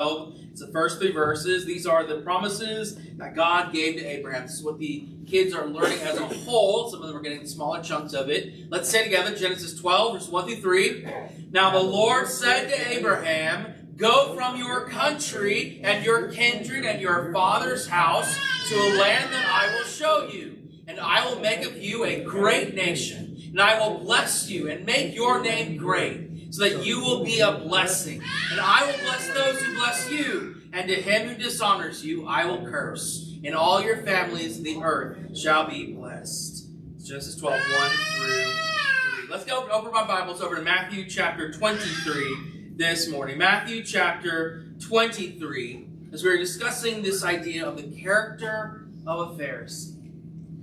12. It's the first 3 verses. These are the promises that God gave to Abraham. This is what the kids are learning as a whole. Some of them are getting smaller chunks of it. Let's say together Genesis 12, verses 1 through 3. Now the Lord said to Abraham, "Go from your country and your kindred and your father's house to a land that I will show you. And I will make of you a great nation. And I will bless you and make your name great, so that you will be a blessing. And I will bless those who bless you, and to him who dishonors you I will curse. And all your families of the earth shall be blessed." It's Genesis 12, 1 through 3. Let's go open my Bibles over to Matthew chapter 23 this morning. Matthew chapter 23, as we're discussing this idea of the character of a Pharisee.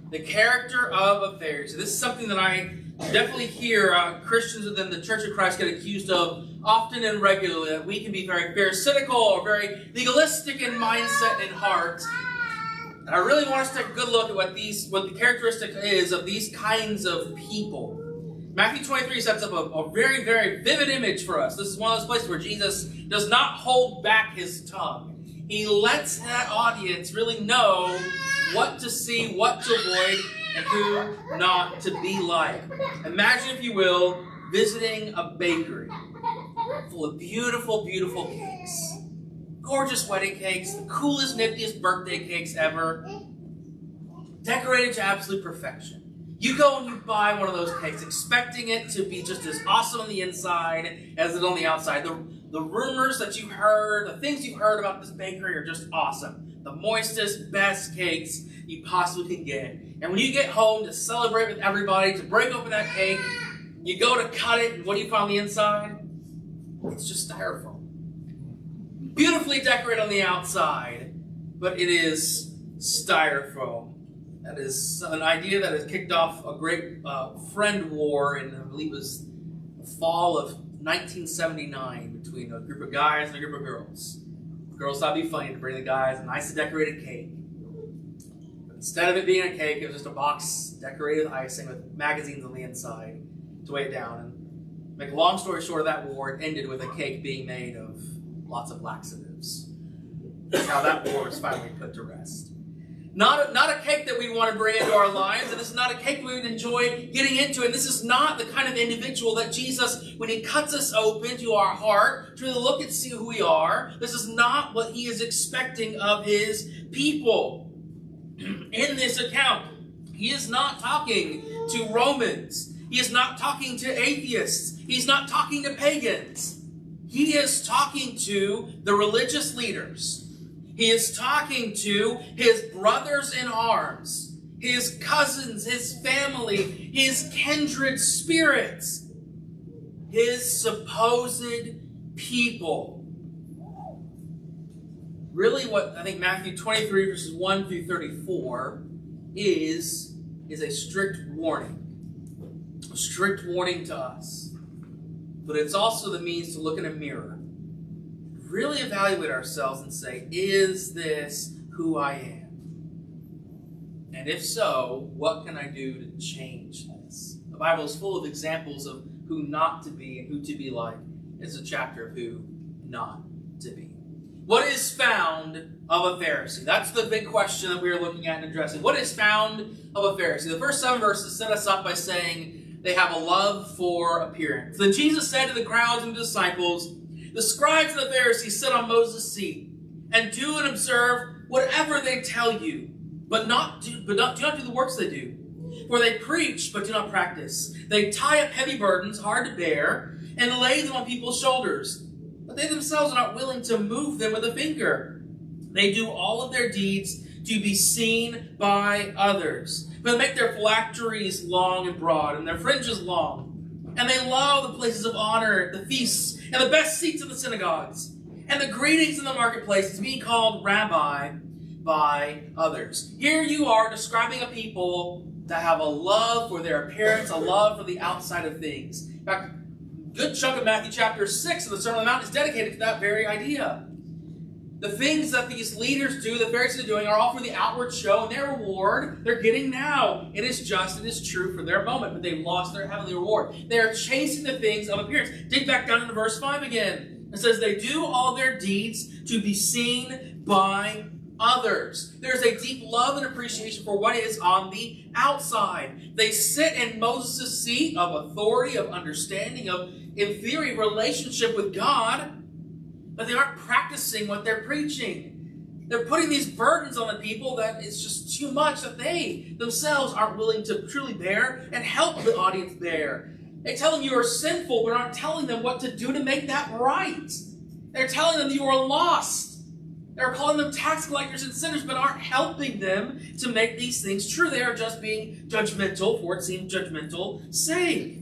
The character of a Pharisee. This is something that I definitely hear Christians within the Church of Christ get accused of often and regularly, that we can be very pharisaical or very legalistic in mindset and heart. And I really want us to take a good look at what the characteristic is of these kinds of people. Matthew 23 sets up a very, very vivid image for us. This is one of those places where Jesus does not hold back his tongue. He lets that audience really know what to see, what to avoid, and who not to be like. Imagine, if you will, visiting a bakery full of beautiful, beautiful cakes. Gorgeous wedding cakes, the coolest, niftiest birthday cakes ever, decorated to absolute perfection. You go and you buy one of those cakes, expecting it to be just as awesome on the inside as it on the outside. The rumors that you've heard, the things you've heard about this bakery are just awesome. The moistest, best cakes you possibly can get. And when you get home to celebrate with everybody, to break open that cake, you go to cut it, and what do you find on the inside? It's just styrofoam. Beautifully decorated on the outside, but it is styrofoam. That is an idea that has kicked off a great friend war in, I believe it was the fall of 1979, between a group of guys and a group of girls. The girls thought it'd be funny to bring the guys a nicely decorated cake. But instead of it being a cake, it was just a box decorated with icing with magazines on the inside to weigh it down. And make a long story short of that war, it ended with a cake being made of lots of laxatives. That's how that war was finally put to rest. Not a cake that we want to bring into our lives, and this is not a cake we would enjoy getting into, and this is not the kind of individual that Jesus, when he cuts us open to our heart, to really look and see who we are, this is not what he is expecting of his people. In this account, he is not talking to Romans. He is not talking to atheists. He's not talking to pagans. He is talking to the religious leaders. He is talking to his brothers in arms, his cousins, his family, his kindred spirits, his supposed people. Really what I think Matthew 23 verses 1 through 34 is a strict warning. A strict warning to us. But it's also the means to look in a mirror, really evaluate ourselves and say, is this who I am? And if so, what can I do to change this? The Bible is full of examples of who not to be and who to be like. It's a chapter of who not to be. What is found of a Pharisee? That's the big question that we are looking at and addressing. What is found of a Pharisee? The first 7 verses set us up by saying they have a love for appearance. Then Jesus said to the crowds and disciples, "The scribes and the Pharisees sit on Moses' seat and do and observe whatever they tell you, but do not do the works they do. For they preach, but do not practice. They tie up heavy burdens, hard to bear, and lay them on people's shoulders. But they themselves are not willing to move them with a finger. They do all of their deeds to be seen by others. But they make their phylacteries long and broad, and their fringes long. And they love the places of honor, the feasts, and the best seats in the synagogues, and the greetings in the marketplaces, being called rabbi by others." Here you are describing a people that have a love for their appearance, a love for the outside of things. In fact, a good chunk of Matthew chapter 6 of the Sermon on the Mount is dedicated to that very idea. The things that these leaders do, the Pharisees are doing, are all for the outward show, and their reward they're getting now. It is just, it is true for their moment, but they've lost their heavenly reward. They are chasing the things of appearance. Dig back down into verse 5 again. It says they do all their deeds to be seen by others. There's a deep love and appreciation for what is on the outside. They sit in Moses' seat of authority, of understanding, of, in theory, relationship with God, but they aren't practicing what they're preaching. They're putting these burdens on the people that it's just too much that they themselves aren't willing to truly bear and help the audience bear. They tell them you are sinful, but aren't telling them what to do to make that right. They're telling them you are lost. They're calling them tax collectors and sinners, but aren't helping them to make these things true. They are just being judgmental for it seems judgmental sake.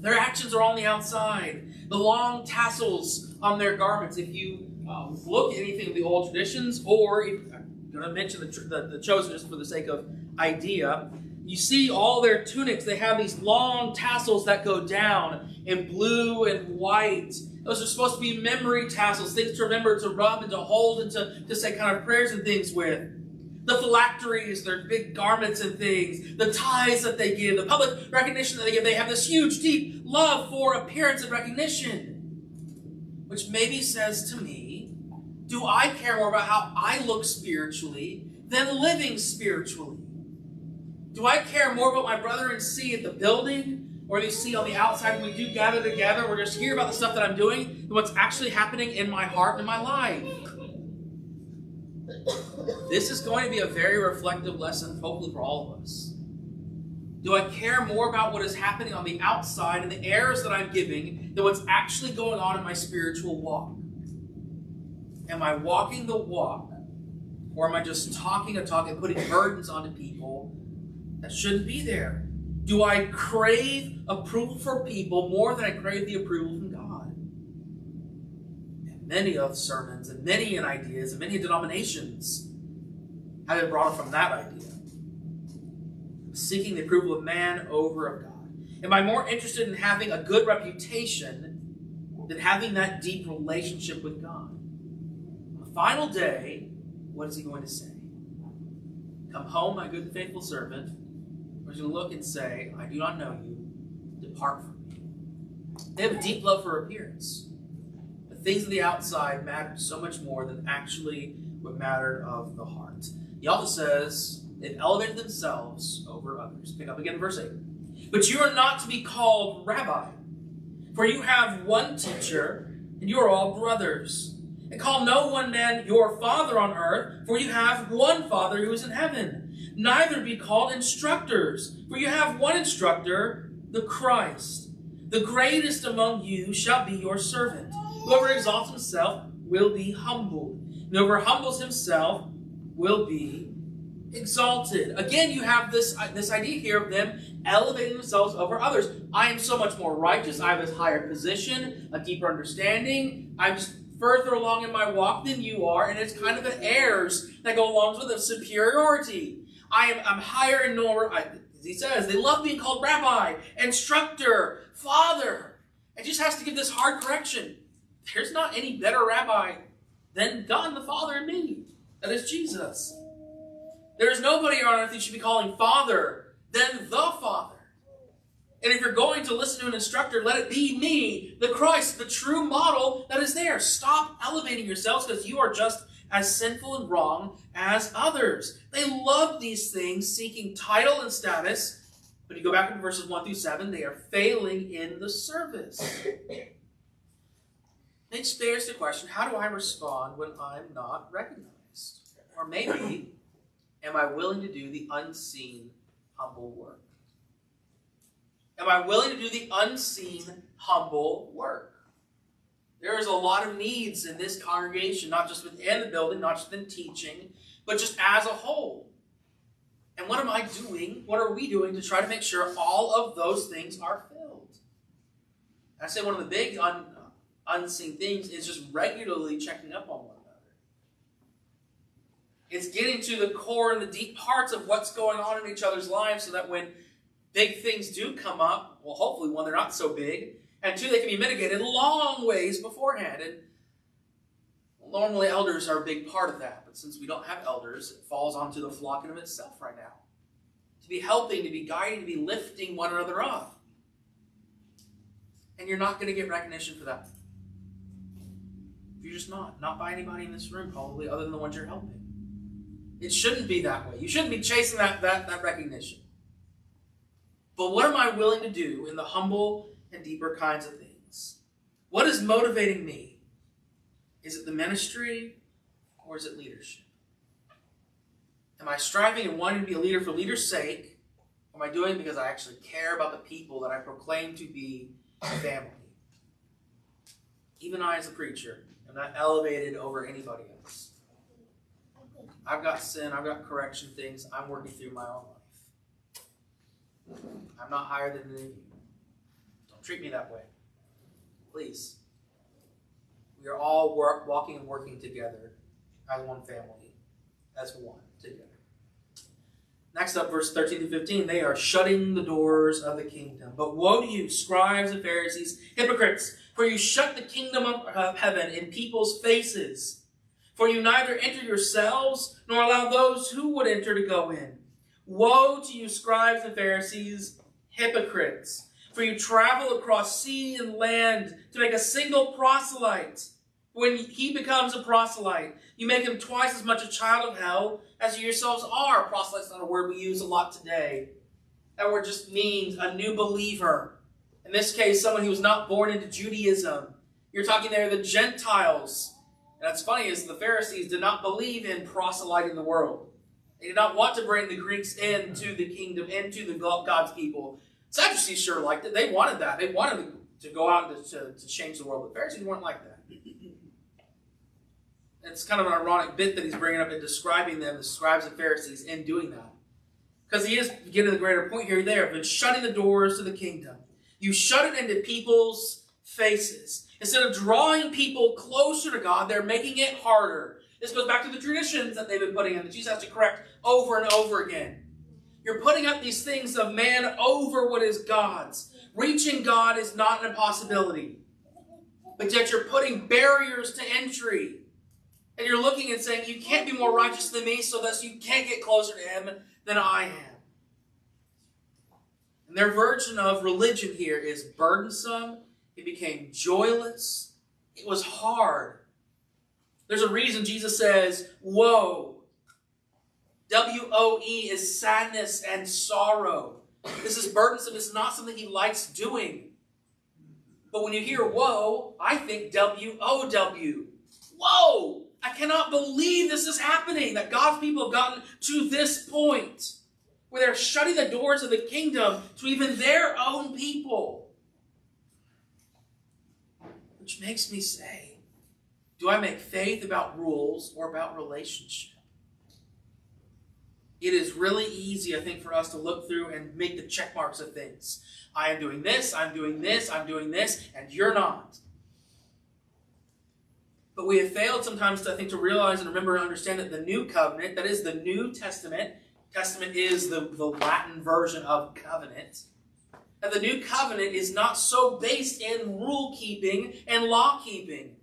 Their actions are on the outside. The long tassels on their garments. If you look at anything of the old traditions, or if, I'm going to mention the chosen just for the sake of idea, you see all their tunics, they have these long tassels that go down in blue and white. Those are supposed to be memory tassels, things to remember, to rub and to hold and to say kind of prayers and things with. The phylacteries, their big garments and things, the ties that they give, the public recognition that they give, they have this huge, deep love for appearance and recognition. Which maybe says to me, do I care more about how I look spiritually than living spiritually? Do I care more about my brethren see at the building or they see on the outside when we do gather together or just hear about the stuff that I'm doing than what's actually happening in my heart and in my life? This is going to be a very reflective lesson, hopefully for all of us. Do I care more about what is happening on the outside and the airs that I'm giving than what's actually going on in my spiritual walk? Am I walking the walk, or am I just talking a talk and putting burdens onto people that shouldn't be there? Do I crave approval from people more than I crave the approval from God? And many of sermons and many ideas and many denominations have been brought from that idea. Seeking the approval of man over of God. Am I more interested in having a good reputation than having that deep relationship with God? On the final day, what is he going to say? Come home, my good and faithful servant. Or is he going to look and say, I do not know you, depart from me. They have a deep love for appearance. The things of the outside matter so much more than actually what mattered of the heart. He also says, they've elevated themselves over others. Pick up again in verse 8. But you are not to be called rabbi, for you have one teacher, and you are all brothers. And call no one man your father on earth, for you have one Father who is in heaven. Neither be called instructors, for you have one instructor, the Christ. The greatest among you shall be your servant. Whoever exalts himself will be humbled, and whoever humbles himself will be exalted. Again, you have this idea here of them elevating themselves over others. I am so much more righteous. I have a higher position, a deeper understanding. I'm just further along in my walk than you are, and it's kind of the airs that go along with it of superiority. I'm higher in number. As he says, they love being called rabbi, instructor, father. It just has to give this hard correction. There's not any better rabbi than God the Father and me. That is Jesus. There is nobody on earth you should be calling Father than the Father. And if you're going to listen to an instructor, let it be me, the Christ, the true model that is there. Stop elevating yourselves because you are just as sinful and wrong as others. They love these things, seeking title and status. But you go back into verses 1 through 7, they are failing in the service. It bears the question, how do I respond when I'm not recognized? Or maybe, am I willing to do the unseen, humble work? Am I willing to do the unseen, humble work? There is a lot of needs in this congregation, not just within the building, not just in teaching, but just as a whole. And what am I doing? What are we doing to try to make sure all of those things are filled? I say one of the big unseen things is just regularly checking up on one another. It's getting to the core and the deep parts of what's going on in each other's lives so that when big things do come up, well, hopefully, one, they're not so big, and two, they can be mitigated long ways beforehand. And normally elders are a big part of that, but since we don't have elders, it falls onto the flock in of itself right now. To be helping, to be guiding, to be lifting one another up. And you're not going to get recognition for that. You're just not. Not by anybody in this room, probably, other than the ones you're helping. It shouldn't be that way. You shouldn't be chasing that recognition. But what am I willing to do in the humble and deeper kinds of things? What is motivating me? Is it the ministry or is it leadership? Am I striving and wanting to be a leader for leader's sake? Or am I doing it because I actually care about the people that I proclaim to be family? Even I as a preacher am not elevated over anybody else. I've got sin, I've got correction things I'm working through my own life. I'm not higher than any of you. Don't treat me that way. Please. We are all walking and working together as one family, as one together. Next up, verse 13 to 15, they are shutting the doors of the kingdom. But woe to you, scribes and Pharisees, hypocrites, for you shut the kingdom of heaven in people's faces. For you neither enter yourselves, nor allow those who would enter to go in. Woe to you, scribes and Pharisees, hypocrites! For you travel across sea and land to make a single proselyte. When he becomes a proselyte, you make him twice as much a child of hell as you yourselves are. Proselyte's not a word we use a lot today. That word just means a new believer. In this case, someone who was not born into Judaism. You're talking there the Gentiles. And what's funny is the Pharisees did not believe in proselyting the world. They did not want to bring the Greeks into the kingdom, into the God's people. Sadducees sure liked it. They wanted that. They wanted to go out and to change the world. But Pharisees weren't like that. It's kind of an ironic bit that he's bringing up in describing them, the scribes and Pharisees, in doing that. Because he is getting the greater point here. They have been shutting the doors to the kingdom. You shut it into people's faces. Instead of drawing people closer to God, they're making it harder. This goes back to the traditions that they've been putting in, that Jesus has to correct over and over again. You're putting up these things of man over what is God's. Reaching God is not an impossibility. But yet you're putting barriers to entry. And you're looking and saying, you can't be more righteous than me, so thus you can't get closer to him than I am. And their version of religion here is burdensome. It became joyless. It was hard. There's a reason Jesus says, woe. W-O-E is sadness and sorrow. This is burdensome. It's not something he likes doing. But when you hear woe, I think W-O-W. Whoa! I cannot believe this is happening, that God's people have gotten to this point where they're shutting the doors of the kingdom to even their own people. Which makes me say, do I make faith about rules or about relationship? It is really easy, I think, for us to look through and make the check marks of things. I am doing this, I'm doing this, I'm doing this, and you're not. But we have failed sometimes to, I think, to realize and remember and understand that the new covenant, that is the New Testament, Testament is the Latin version of covenant, that the new covenant is not so based in rule-keeping and law-keeping.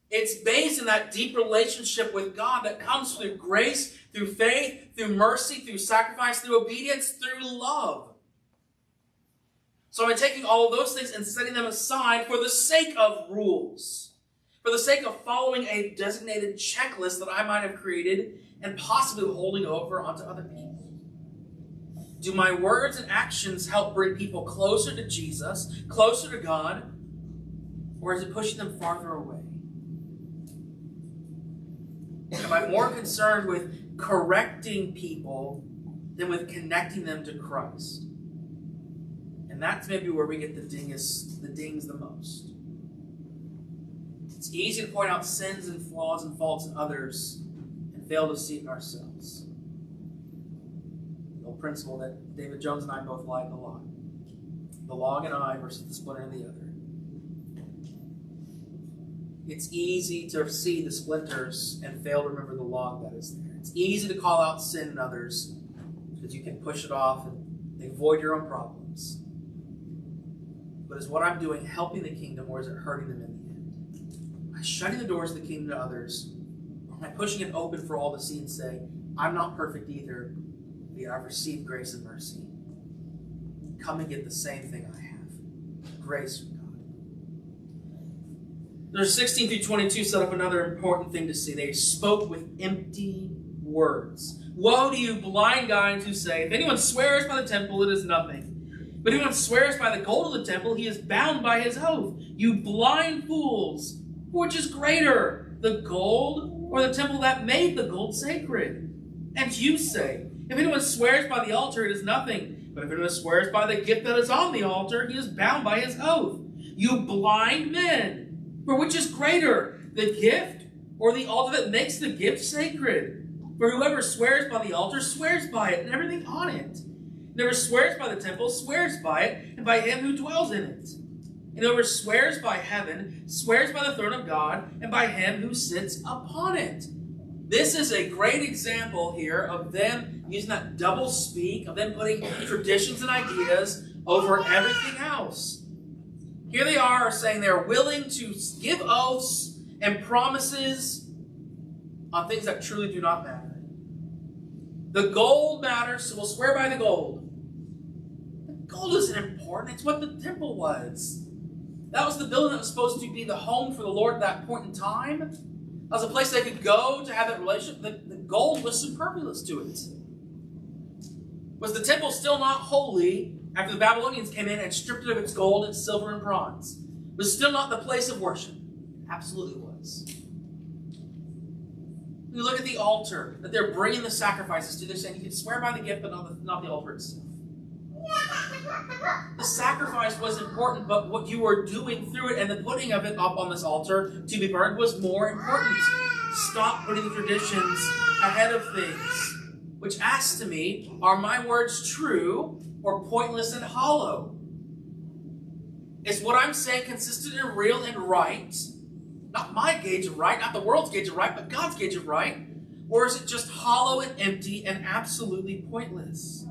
It's based in that deep relationship with God that comes through grace, through faith, through mercy, through sacrifice, through obedience, through love. So I'm taking all of those things and setting them aside for the sake of rules. For the sake of following a designated checklist that I might have created and possibly holding over onto other people. Do my words and actions help bring people closer to Jesus, closer to God, or is it pushing them farther away? Am I more concerned with correcting people than with connecting them to Christ? And that's maybe where we get the dings the most. It's easy to point out sins and flaws and faults in others and fail to see it in ourselves. The old principle that David Jones and I both like a lot. The log in eye versus the splinter in the other. It's easy to see the splinters and fail to remember the log that is there. It's easy to call out sin in others because you can push it off and avoid your own problems. But is what I'm doing helping the kingdom, or is it hurting them in the end? Am I shutting the doors of the kingdom to others, or am I pushing it open for all to see and say, I'm not perfect either, but yet I've received grace and mercy. Come and get the same thing I have. Grace from God. Verse 16 through 22 set up another important thing to see. They spoke with empty words. Woe to you, blind guides, who say, if anyone swears by the temple, it is nothing. But if anyone swears by the gold of the temple, he is bound by his oath. You blind fools, which is greater, the gold or the temple that made the gold sacred? And you say, if anyone swears by the altar, it is nothing. But if anyone swears by the gift that is on the altar, he is bound by his oath. You blind men, for which is greater, the gift or the altar that makes the gift sacred? For whoever swears by the altar swears by it and everything on it. Whoever swears by the temple swears by it and by him who dwells in it. And whoever swears by heaven swears by the throne of God and by him who sits upon it. This is a great example here of them using that double speak, of them putting traditions and ideas over everything else. Here they are saying they're willing to give oaths and promises on things that truly do not matter. The gold matters, so we'll swear by the gold. The gold isn't important. It's what the temple was. That was the building that was supposed to be the home for the Lord at that point in time. That was a place they could go to have that relationship. The gold was superfluous to it. Was the temple still not holy after the Babylonians came in and stripped it of its gold, its silver, and bronze? Was it still not the place of worship? Absolutely was. When you look at the altar that they're bringing the sacrifices to, they're saying you can swear by the gift, but not the altar itself. The sacrifice was important, but what you were doing through it and the putting of it up on this altar to be burned was more important. Stop putting the traditions ahead of things. Which asks to me, are my words true or pointless and hollow? Is what I'm saying consistent and real and right? Not my gauge of right, not the world's gauge of right, but God's gauge of right? Or is it just hollow and empty and absolutely pointless?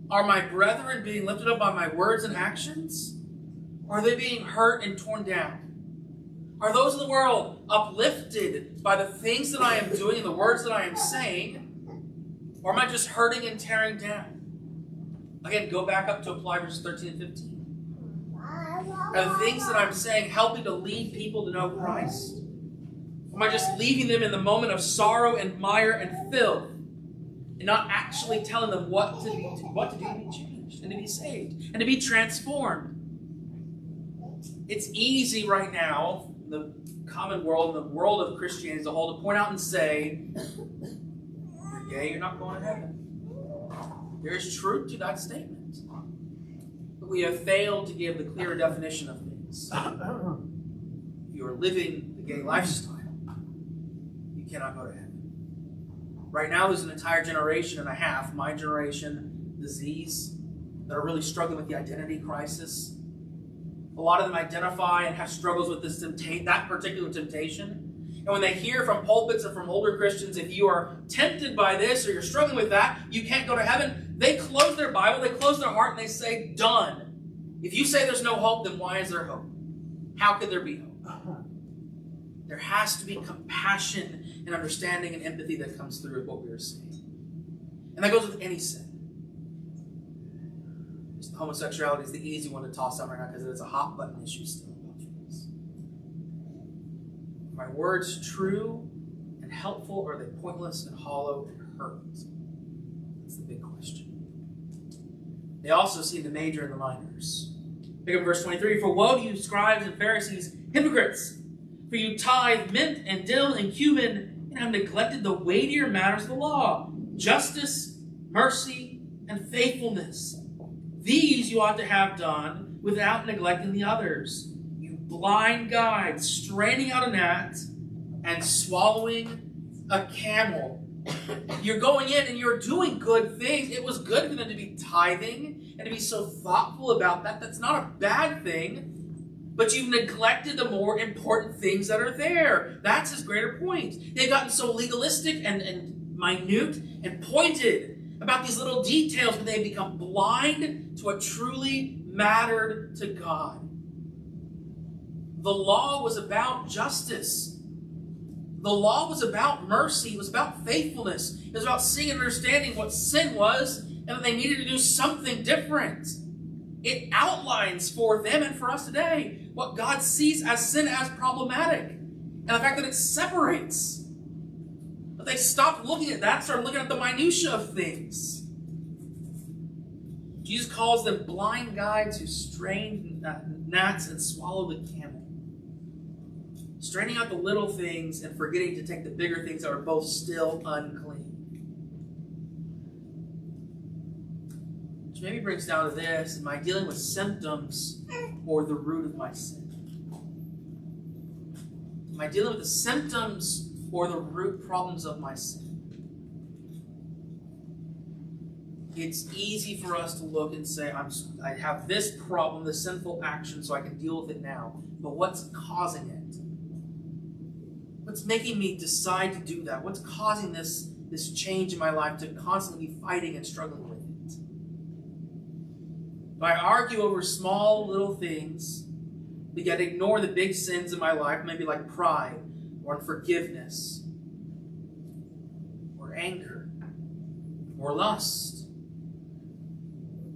Are my brethren being lifted up by my words and actions? Or are they being hurt and torn down? Are those in the world uplifted by the things that I am doing and the words that I am saying? Or am I just hurting and tearing down? Again, go back up to apply verses 13 and 15. Are the things that I'm saying helping to lead people to know Christ? Or am I just leaving them in the moment of sorrow and mire and filth and not actually telling them what to do to be changed and to be saved and to be transformed? It's easy right now, in the common world, in the world of Christianity as a whole, to point out and say, you're gay, you're not going to heaven. There is truth to that statement. But we have failed to give the clearer definition of things. If you are living the gay lifestyle, you cannot go to heaven. Right now, there's an entire generation and a half, my generation, disease, that are really struggling with the identity crisis. A lot of them identify and have struggles with this that particular temptation. And when they hear from pulpits and from older Christians, if you are tempted by this or you're struggling with that, you can't go to heaven, they close their Bible, they close their heart, and they say, done. If you say there's no hope, then why is there hope? How could there be hope? There has to be compassion and understanding and empathy that comes through with what we are saying. And that goes with any sin. Homosexuality is the easy one to toss out right now because it's a hot button issue still. Are my words true and helpful, or are they pointless and hollow and hurt? That's the big question. They also see the major and the minors. Pick up verse 23. For woe to you, scribes and Pharisees, hypocrites! For you tithe mint and dill and cumin, and have neglected the weightier matters of the law, justice, mercy, and faithfulness. These you ought to have done without neglecting the others. You blind guides, straining out a gnat and swallowing a camel. You're going in and you're doing good things. It was good for them to be tithing and to be so thoughtful about that. That's not a bad thing. But you've neglected the more important things that are there. That's his greater point. They've gotten so legalistic and minute and pointed about these little details, but they've become blind to what truly mattered to God. The law was about justice. The law was about mercy. It was about faithfulness. It was about seeing and understanding what sin was and that they needed to do something different. It outlines for them and for us today what God sees as sin as problematic. And the fact that it separates. But they stopped looking at that and started looking at the minutiae of things. Jesus calls them blind guides who strain gnats and swallow the camel. Straining out the little things and forgetting to take the bigger things that are both still unclean. Which maybe brings down to this: am I dealing with symptoms or the root of my sin? Am I dealing with the symptoms or the root problems of my sin? It's easy for us to look and say, I have this problem, this sinful action, so I can deal with it now. But what's causing it? What's making me decide to do that? What's causing this change in my life to constantly be fighting and struggling with it? Do I argue over small little things, but yet ignore the big sins in my life, maybe like pride or unforgiveness or anger or lust?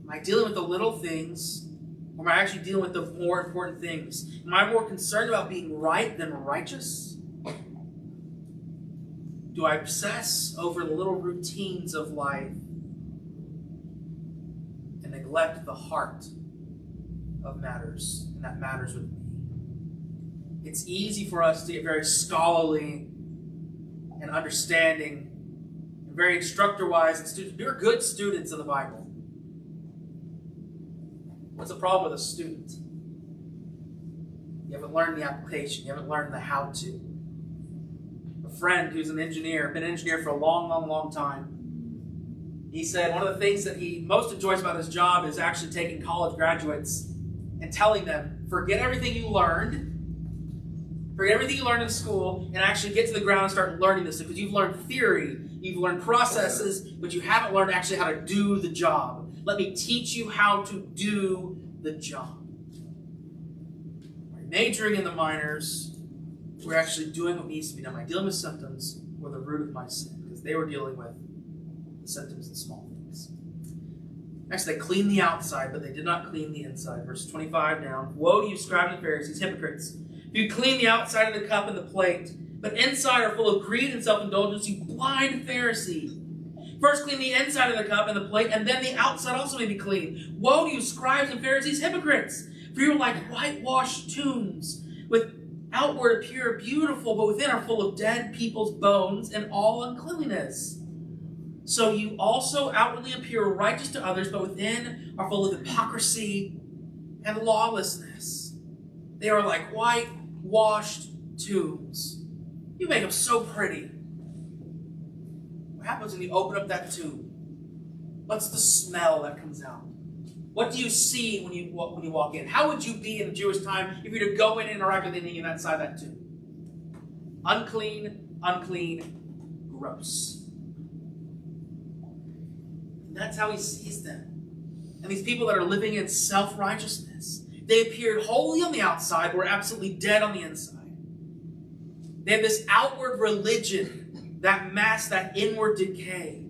Am I dealing with the little things, or am I actually dealing with the more important things? Am I more concerned about being right than righteous? Do I obsess over the little routines of life and neglect the heart of matters, and that matters with me? It's easy for us to get very scholarly and understanding and very instructor-wise, and students. We're good students of the Bible. What's the problem with a student? You haven't learned the application. You haven't learned the how-to. A friend who's an engineer, been an engineer for a long, long, long time, he said one of the things that he most enjoys about his job is actually taking college graduates and telling them, forget everything you learned, forget everything you learned in school, and actually get to the ground and start learning this. Because you've learned theory, you've learned processes, but you haven't learned actually how to do the job. Let me teach you how to do the job. By majoring in the minors, we're actually doing what needs to be done. Am I dealing with symptoms or the root of my sin? Because they were dealing with the symptoms and small things. Next, they cleaned the outside, but they did not clean the inside. Verse 25 down. Woe to you, scribes and Pharisees, hypocrites! You clean the outside of the cup and the plate, but inside are full of greed and self-indulgence, you blind Pharisee! First clean the inside of the cup and the plate, and then the outside also may be clean. Woe to you, scribes and Pharisees, hypocrites! For you are like whitewashed tombs, with outward appear beautiful, but within are full of dead people's bones and all uncleanliness. So you also outwardly appear righteous to others, but within are full of hypocrisy and lawlessness. They are like whitewashed tombs. You make them so pretty. What happens when you open up that tomb? What's the smell that comes out? What do you see when you walk in? How would you be in the Jewish time if you were to go in and interact with anything inside that tomb? Unclean, unclean, gross. And that's how he sees them. And these people that are living in self-righteousness, they appeared holy on the outside, but were absolutely dead on the inside. They have this outward religion that masked that inward decay.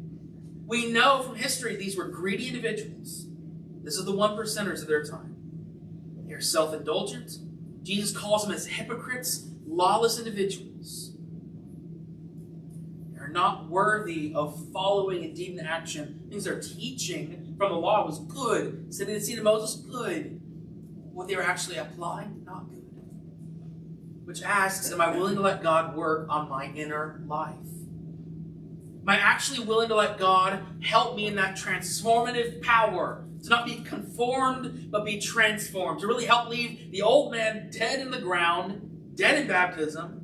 We know from history these were greedy individuals. This is the 1%ers of their time. They are self-indulgent. Jesus calls them as hypocrites, lawless individuals. They are not worthy of following in deed and action. Things they're teaching from the law was good. Sitting in the seat of Moses, good. What they were actually applying, not good. Which asks, am I willing to let God work on my inner life? Am I actually willing to let God help me in that transformative power? To not be conformed, but be transformed. To really help leave the old man dead in the ground, dead in baptism,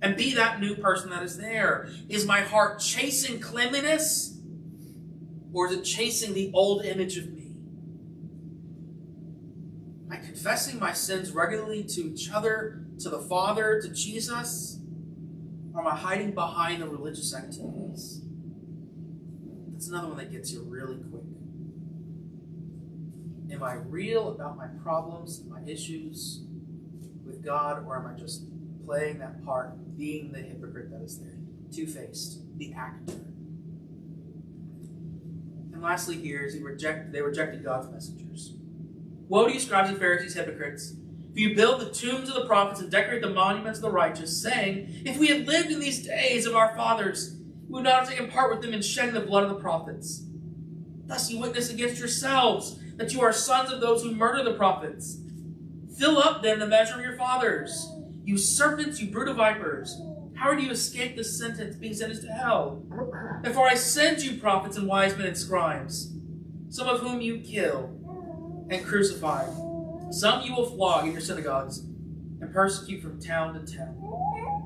and be that new person that is there. Is my heart chasing cleanliness? Or is it chasing the old image of me? Am I confessing my sins regularly to each other, to the Father, to Jesus? Or am I hiding behind the religious activities? That's another one that gets you really quick. Am I real about my problems and my issues with God, or am I just playing that part, being the hypocrite that is there? Two-faced, the actor. And lastly here is they rejected God's messengers. Woe to you, scribes and Pharisees, hypocrites! For you build the tombs of the prophets and decorate the monuments of the righteous, saying, if we had lived in these days of our fathers, we would not have taken part with them in shedding the blood of the prophets. Thus you witness against yourselves that you are sons of those who murder the prophets. Fill up then the measure of your fathers. You serpents, you brood of vipers, how do you escape the sentence, being sentenced to hell? Therefore I send you prophets and wise men and scribes, some of whom you kill and crucify. Some you will flog in your synagogues and persecute from town to town,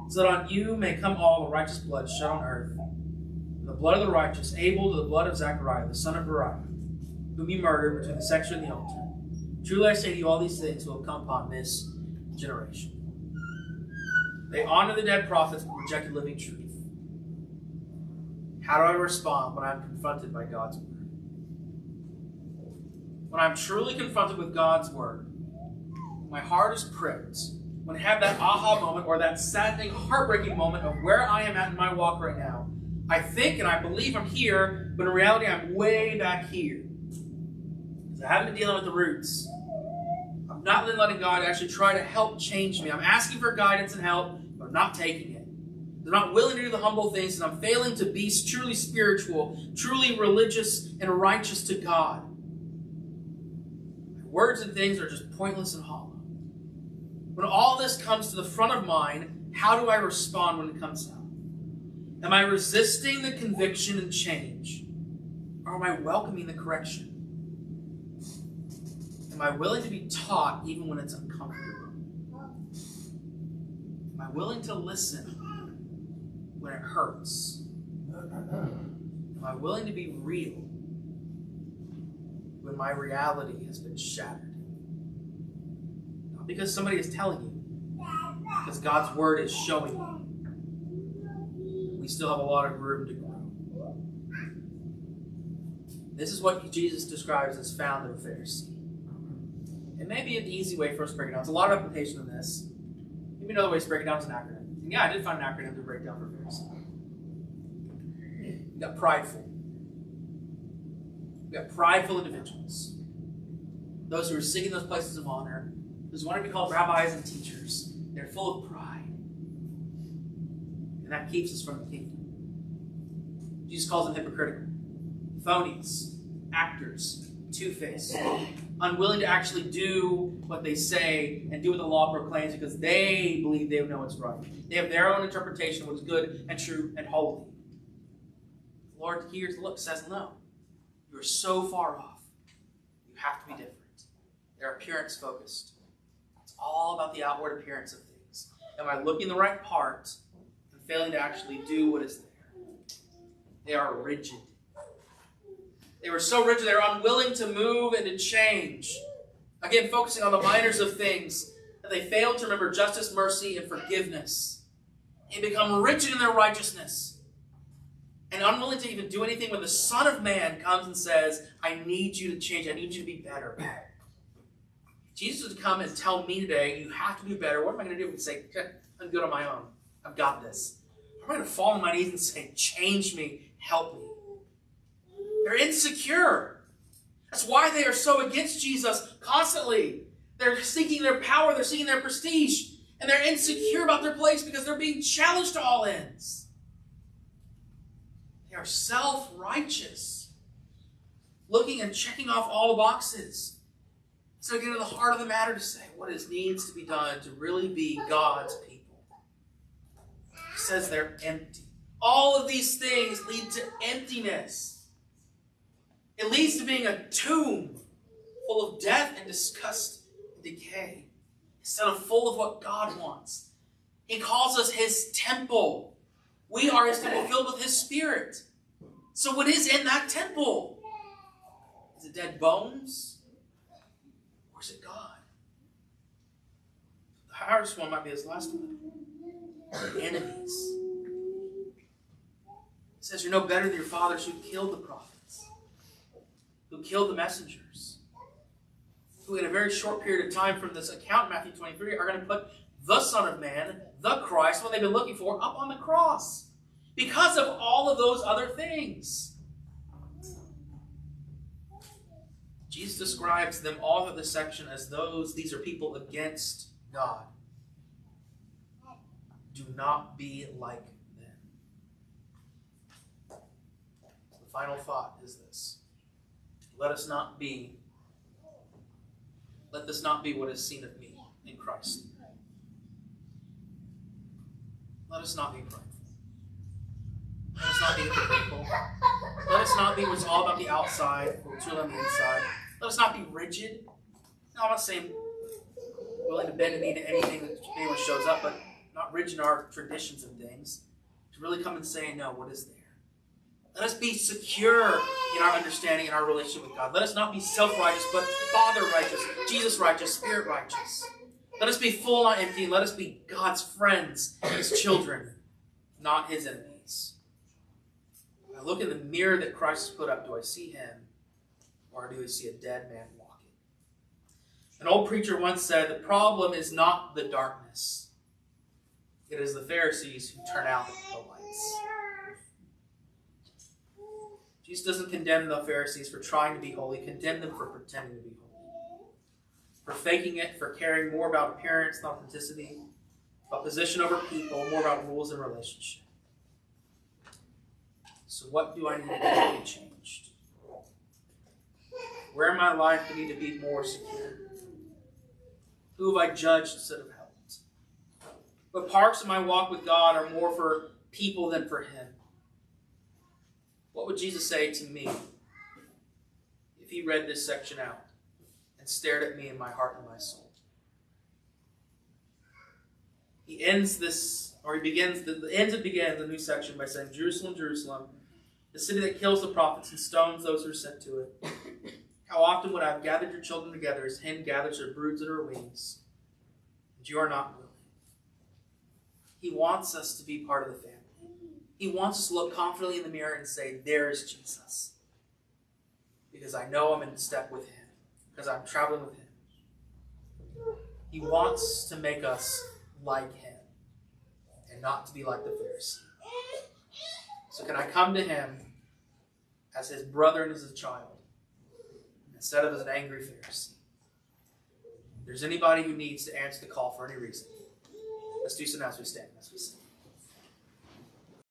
so that on you may come all the righteous blood shed on earth, the blood of the righteous, Abel to the blood of Zechariah, the son of Beriah, whom you murdered between the censer and the altar. Truly I say to you, all these things will come upon this generation. They honor the dead prophets but reject the living truth. How do I respond when I'm confronted by God's word? When I'm truly confronted with God's word, my heart is pricked, when I have that aha moment or that saddening, heartbreaking moment of where I am at in my walk right now, I think and I believe I'm here, but in reality I'm way back here. Because I haven't been dealing with the roots. I'm not really letting God actually try to help change me. I'm asking for guidance and help, but I'm not taking it. I'm not willing to do the humble things, and I'm failing to be truly spiritual, truly religious and righteous to God. My words and things are just pointless and hollow. When all this comes to the front of mind, how do I respond when it comes out? Am I resisting the conviction and change? Or am I welcoming the correction? Am I willing to be taught even when it's uncomfortable? Am I willing to listen when it hurts? Am I willing to be real when my reality has been shattered? Not because somebody is telling you, because God's word is showing you. We still have a lot of room to grow. This is what Jesus describes as found in a Pharisee. It may be an easy way for us to break it down. It's a lot of application in this. Maybe another way to break it down is an acronym. And yeah, I did find an acronym to break down for Pharisee. We got prideful. We got prideful individuals. Those who are seeking those places of honor. Those who want to be called rabbis and teachers. They're full of pride. And that keeps us from the kingdom. Jesus calls them hypocritical. Phonies. Actors. Two-faced. Unwilling to actually do what they say and do what the law proclaims because they believe they know what's right. They have their own interpretation of what is good and true and holy. The Lord hears the look, says no. You are so far off. You have to be different. They're appearance focused. It's all about the outward appearance of things. Am I looking the right part and failing to actually do what is there? They are rigid. They were so rigid, they were unwilling to move and to change. Again, focusing on the minors of things, that they failed to remember justice, mercy, and forgiveness. They become rigid in their righteousness. And unwilling to even do anything when the Son of Man comes and says, I need you to change, I need you to be better. Jesus would come and tell me today, you have to do better. What am I going to do? And say, I'm good on my own. I've got this. I'm going to fall on my knees and say, change me, help me. They're insecure. That's why they are so against Jesus constantly. They're seeking their power, they're seeking their prestige, and they're insecure about their place because they're being challenged to all ends. They are self-righteous, looking and checking off all the boxes. So get to the heart of the matter to say what needs to be done to really be God's people. He says they're empty. All of these things lead to emptiness. It leads to being a tomb full of death and disgust and decay, instead of full of what God wants. He calls us His temple. We are His temple filled with His Spirit. So what is in that temple? Is it dead bones? Or is it God? The hardest one might be this last one. Enemies. It says you're no better than your fathers who killed the prophets, who killed the messengers, who in a very short period of time from this account, Matthew 23, are going to put the Son of Man, the Christ, what they've been looking for, up on the cross. Because of all of those other things. Jesus describes them all through this section as these are people against God. Do not be like them. The final thought is this. Let this not be what is seen of me in Christ. Let us not be prideful. Let us not be hypocritical. Let us not be what's all about the outside, what's really on the inside. Let us not be rigid. No, I'm not saying willing to bend a knee to anything that anyone shows up, but not rigid in our traditions and things. To really come and say, no, what is there? Let us be secure in our understanding and our relationship with God. Let us not be self-righteous, but Father righteous, Jesus righteous, Spirit righteous. Let us be full, not empty. Let us be God's friends, His children, not His enemies. When I look in the mirror that Christ has put up, do I see Him, or do I see a dead man walking? An old preacher once said, the problem is not the darkness. It is the Pharisees who turn out the lights. Jesus doesn't condemn the Pharisees for trying to be holy, condemn them for pretending to be holy, for faking it, for caring more about appearance than authenticity, about position over people, more about rules and relationship. So what do I need to do to be changed? Where in my life do I need to be more secure? Who have I judged instead of helped? What parts of my walk with God are more for people than for Him? What would Jesus say to me if He read this section out and stared at me in my heart and my soul? He begins the new section by saying, Jerusalem, Jerusalem, the city that kills the prophets and stones those who are sent to it. How often would I have gathered your children together as hen gathers her broods in her wings, but you are not willing. He wants us to be part of the family. He wants us to look confidently in the mirror and say, there is Jesus. Because I know I'm in step with Him. Because I'm traveling with Him. He wants to make us like Him. And not to be like the Pharisee. So can I come to Him as His brother and as a child, instead of as an angry Pharisee? If there's anybody who needs to answer the call for any reason, let's do so now as we stand. As we sing.